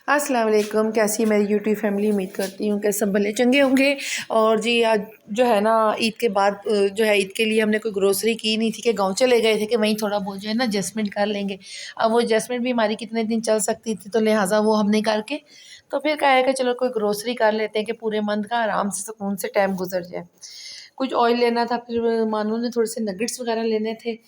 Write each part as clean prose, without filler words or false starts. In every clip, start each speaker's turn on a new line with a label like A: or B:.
A: अस्सलाम वालेकुम। कैसी है मेरी यूट्यूब फैमिली। उम्मीद करती हूँ कि सब भले चंगे होंगे। और जी आज जो है ना ईद के बाद जो है ईद के लिए हमने कोई ग्रोसरी की नहीं थी कि गांव चले गए थे कि वहीं थोड़ा बहुत जो है ना एडजस्टमेंट कर लेंगे। अब वो एडजस्टमेंट भी हमारी कितने दिन चल सकती थी, तो लिहाजा वो हमने करके तो फिर कहा है कि चलो कोई ग्रोसरी कर लेते हैं कि पूरे मंथ का आराम से सुकून से टाइम गुजर जाए। कुछ ऑयल लेना था, फिर मानो ने थोड़े से नगेट्स वगैरह लेने थे।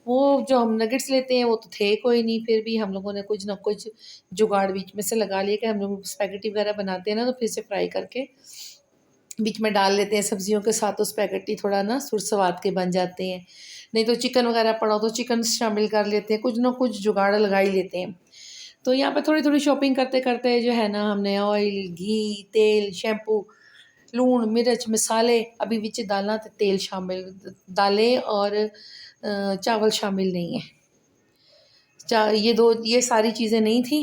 A: वो जो हम नगेट्स लेते हैं वो तो थे कोई नहीं, फिर भी हम लोगों ने कुछ ना कुछ जुगाड़ बीच में से लगा लिया कि हम लोग स्पैगेटी वगैरह बनाते हैं ना, तो फिर से फ्राई करके बीच में डाल लेते हैं सब्जियों के साथ, तो स्पैगेटी थोड़ा ना सुर स्वाद के बन जाते हैं। नहीं तो चिकन वगैरह पड़ा हो तो चिकन शामिल कर लेते हैं, कुछ ना कुछ जुगाड़ लगा ही लेते हैं। तो यहाँ पे थोड़ी थोड़ी शॉपिंग करते करते जो है ना हमने ऑयल, घी, तेल, शैम्पू, लूण, मिर्च, मसाले, अभी विच दालां ते तेल शामिल, दालें और चावल शामिल नहीं है। ये सारी चीज़ें नहीं थी,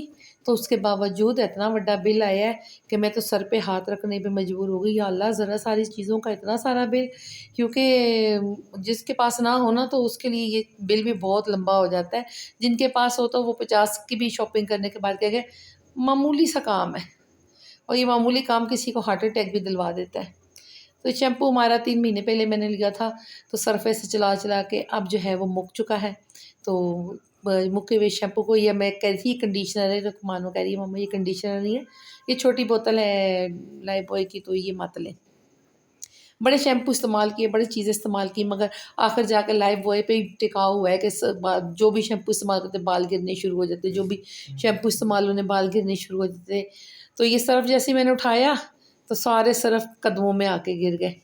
A: तो उसके बावजूद इतना बड़ा बिल आया है कि मैं तो सर पे हाथ रखने पे मजबूर हो गई। या अल्लाह, ज़रा सारी चीज़ों का इतना सारा बिल, क्योंकि जिसके पास ना हो ना तो उसके लिए ये बिल भी बहुत लंबा हो जाता है। जिनके पास हो तो वो 50 की भी शॉपिंग करने के बाद कहेंगे मामूली सा काम है, और ये मामूली काम किसी को हार्ट अटैक भी दिलवा देता है। तो शैम्पू हमारा 3 महीने पहले मैंने लिया था, तो सरफे से चला चला के अब जो है वो मुक चुका है। तो मुके हुए शैम्पू को, ये मैं कह रही थी कंडीशनर है, तो मानो कह रही है मम्मा ये कंडीशनर नहीं है, ये छोटी बोतल है लाइफबॉय की, तो ये मत लें। बड़े शैम्पू इस्तेमाल किए, बड़ी चीज़ें इस्तेमाल की, मगर आखिर जाकर लाइफबॉय पे ही टिकाऊ हुआ है कि जो भी शैम्पू इस्तेमाल करते बाल गिरने शुरू हो जाते, जो भी शैम्पू इस्तेमाल होने बाल गिरने शुरू हो जाते। तो ये सर्फ़ जैसे ही मैंने उठाया तो सारे सर्फ़ कदमों में आके गिर गए।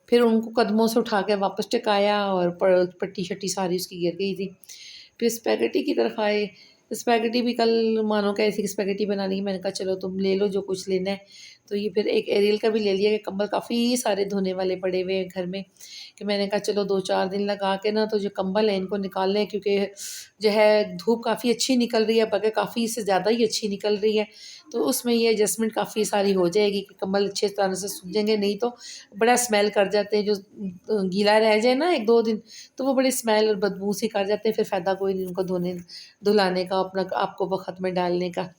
A: फिर उनको कदमों से उठा के वापस टिकाया और पट्टी-शट्टी सारी उसकी गिर गई थी। फिर स्पैगेटी की तरफ आए। स्पैगेटी भी कल मानो कह रही थी कि स्पैगेटी बनानी है, मैंने कहा चलो तुम ले लो जो कुछ लेना है। तो ये फिर एक एरियल का भी ले लिया कि कंबल काफ़ी सारे धोने वाले पड़े हुए हैं घर में, कि मैंने कहा चलो 2-4 दिन लगा के ना तो जो कंबल है इनको निकाल लें, क्योंकि जो है धूप काफ़ी अच्छी निकल रही है, बल्कि काफ़ी से ज़्यादा ही अच्छी निकल रही है। तो उसमें ये एडजस्टमेंट काफ़ी सारी हो जाएगी कि कंबल अच्छे तरह से सूख जाएँगे, नहीं तो बड़ा स्मेल कर जाते हैं। जो गीला रह जाए ना 1-2 दिन, तो वो बड़ी स्मेल और बदबू सी कर जाते हैं, फिर फ़ायदा कोई नहीं उनको धोने धुलाने का, अपना आपको वक़्त में डालने का।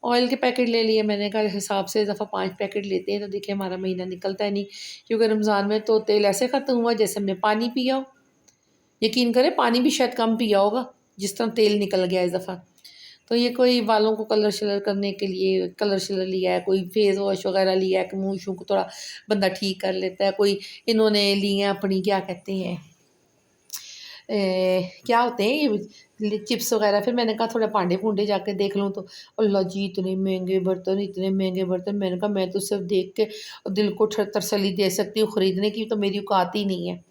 A: ऑयल के पैकेट ले लिए, मैंने कहा हिसाब से इस दफ़ा 5 पैकेट लेते हैं, तो देखिए हमारा महीना निकलता है नहीं, क्योंकि रमज़ान में तो तेल ऐसे ख़त्म हुआ जैसे हमने पानी पिया हो। यकीन करें पानी भी शायद कम पिया होगा, जिस तरह तेल निकल गया इस दफ़ा। तो ये कोई बालों को कलर शलर करने के लिए कलर शलर लिया है, कोई फेस वॉश वगैरह लिया है कि मुँह शूह को थोड़ा बंदा ठीक कर लेता है, कोई इन्होंने ली हैं अपनी क्या कहते हैं क्या होते हैं ये चिप्स वगैरह। फिर मैंने कहा थोड़ा भांडे-भूंडे जाके देख लूँ, तो अल्लाह जी इतने महँगे बर्तन, इतने महँगे बर्तन। मैंने कहा मैं तो सिर्फ़ देख के दिल को तसल्ली दे सकती हूँ, खरीदने की तो मेरी औकात ही नहीं है।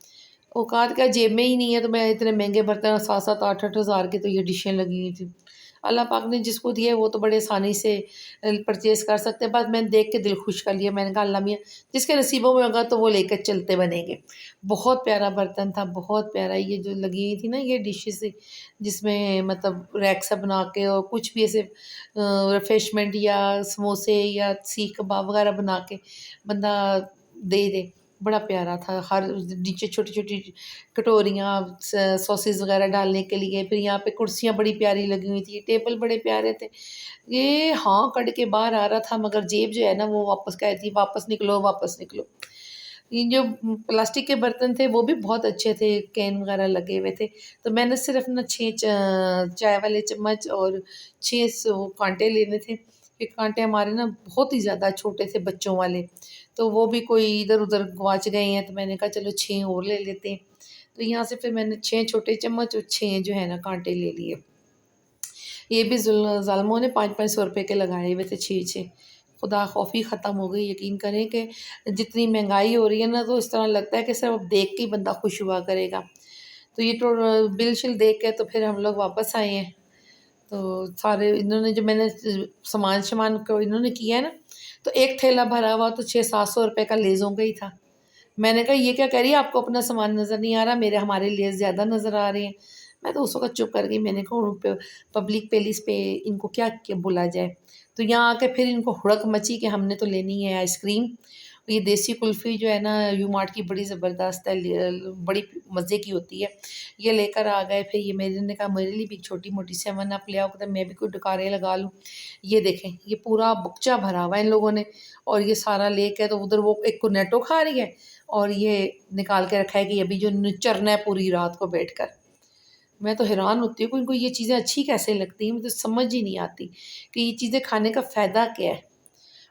A: औकात क्या, जेब में ही नहीं है, तो मैं इतने महँगे बर्तन 7-7 8-8 हज़ार की तो ये डिशें लगी हुई थी। अल्लाह पाक ने जिसको दिया है वो तो बड़े आसानी से परचेज़ कर सकते हैं। बस मैंने देख के दिल खुश कर लिया। मैंने कहा अल्लाह मियाँ जिसके नसीबों में होगा तो वो लेकर चलते बनेंगे। बहुत प्यारा बर्तन था, बहुत प्यारा। ये जो लगी हुई थी ना ये डिशेज़, जिसमें मतलब रैक सा बना के और कुछ भी ऐसे रिफ्रेशमेंट या समोसे या सीख कबाब वगैरह बना के बंदा दे दे। बड़ा प्यारा था। हर नीचे छोटी-छोटी कटोरियाँ सॉसेस वगैरह डालने के लिए। फिर यहाँ पे कुर्सियाँ बड़ी प्यारी लगी हुई थी, टेबल बड़े प्यारे थे। ये हाँ कट के बाहर आ रहा था, मगर जेब जो है ना वो वापस कह रही थी वापस निकलो, वापस निकलो। ये जो प्लास्टिक के बर्तन थे वो भी बहुत अच्छे थे, कैन वगैरह लगे हुए थे। तो मैंने सिर्फ़ ना 6 चाय वाले चम्मच और 6 वो काँटे लेने थे। ये काँटे हमारे ना बहुत ही ज़्यादा छोटे थे बच्चों वाले, तो वो भी कोई इधर-उधर गवाच गए हैं, तो मैंने कहा चलो 6 और ले लेते हैं। तो यहाँ से फिर मैंने 6 छोटे चम्मच और 6 जो है ना काँटे ले लिए। ये भी ज़ालिमों ने 5-5 सौ रुपए के लगाए हुए थे 6-6। खुदा खौफ़ी ख़त्म हो गई। यकीन करें कि जितनी महँगाई हो रही है ना, तो इस तरह लगता है कि सिर्फ़ अब देख के ही बंदा खुश हुआ करेगा। तो ये तो बिल-शिल देख के तो फिर हम लोग वापस आए हैं। तो सारे इन्होंने जो मैंने सामान-शमान को इन्होंने किया है ना, तो एक थैला भरा हुआ तो 600-700 रुपए का लेज़ों का ही था। मैंने कहा ये क्या कह रही है, आपको अपना सामान नज़र नहीं आ रहा, मेरे हमारे लेस ज़्यादा नज़र आ रहे हैं। मैं तो उस वक़्त चुप कर गई। मैंने कहा पब्लिक प्लेस पे इनको क्या क्या बोला जाए। तो यहाँ आके फिर इनको हुड़क मची कि हमने तो लेनी है आइसक्रीम, ये देसी कुल्फ़ी जो है ना यू मार्ट की बड़ी ज़बरदस्त है, बड़ी मज़े की होती है। ये लेकर आ गए, फिर ये मेरे ने कहा मेरे लिए भी छोटी मोटी 7 अप ले आओ, कहते मैं भी कोई डकारे लगा लूँ। ये देखें, ये पूरा बुकचा भरा हुआ है इन लोगों ने, और ये सारा लेके तो उधर वो एक कोर्नेटो खा रही है और ये निकाल के रखा है कि अभी जो चरना है पूरी रात को बैठ कर। मैं तो हैरान होती हूँ कि इनको ये चीज़ें अच्छी कैसे लगती हैं, मुझे समझ ही नहीं आती कि ये चीज़ें खाने का फ़ायदा क्या है।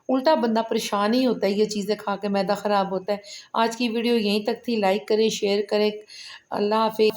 A: उल्टा बंदा परेशान ही होता है ये चीज़ें खा के, मैदा ख़राब होता है। आज की वीडियो यहीं तक थी, लाइक करें, शेयर करें। अल्लाह हाफ़िज़।